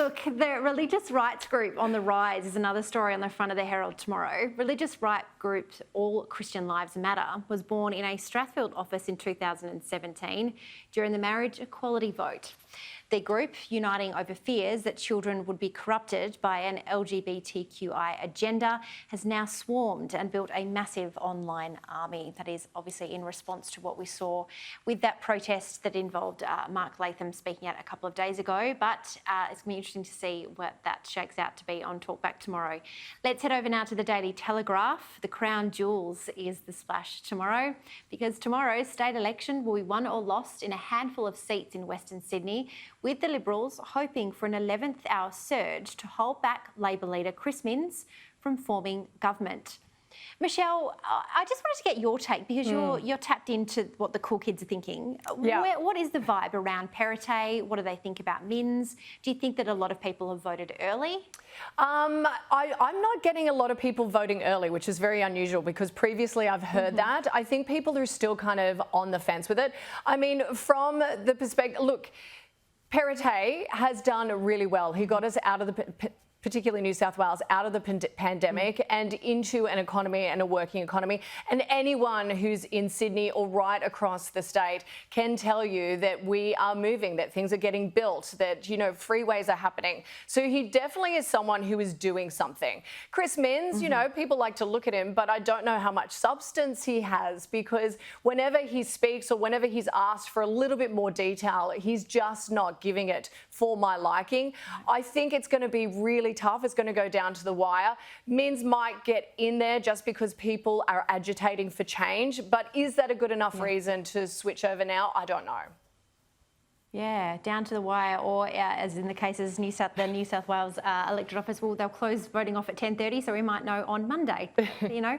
Look, the religious rights group on the rise is another story on the front of the Herald tomorrow. Religious rights group All Christian Lives Matter was born in a Strathfield office in 2017 during the marriage equality vote. The group, uniting over fears that children would be corrupted by an LGBTQI agenda, has now swarmed and built a massive online army. That is obviously in response to what we saw with that protest that involved Mark Latham speaking out a couple of days ago. But it's going to be interesting to see what that shakes out to be on Talkback tomorrow. Let's head over now to the Daily Telegraph. The crown jewels is the splash tomorrow, because tomorrow's state election will be won or lost in a handful of seats in Western Sydney, with the Liberals hoping for an 11th hour surge to hold back Labor leader Chris Minns from forming government. Michelle, I just wanted to get your take, because you're tapped into what the cool kids are thinking. Yeah. What is the vibe around Perrottet? What do they think about Minns? Do you think that a lot of people have voted early? I'm not getting a lot of people voting early, which is very unusual, because previously I've heard that. I think people are still kind of on the fence with it. I mean, from the perspective, look, Perrottet has done really well. He got us out of the, particularly New South Wales, out of the pandemic and into an economy and a working economy. And anyone who's in Sydney or right across the state can tell you that we are moving, that things are getting built, that, you know, freeways are happening. So he definitely is someone who is doing something. Chris Minns, you know, people like to look at him, but I don't know how much substance he has, because whenever he speaks or whenever he's asked for a little bit more detail, he's just not giving it for my liking. I think it's going to be really tough. It's going to go down to the wire. Minns might get in there just because people are agitating for change, but is that a good enough reason to switch over now? I don't know. Yeah, down to the wire, or as in the cases the New South Wales electorate office, well, they'll close voting off at 10:30, so we might know on Monday. You know,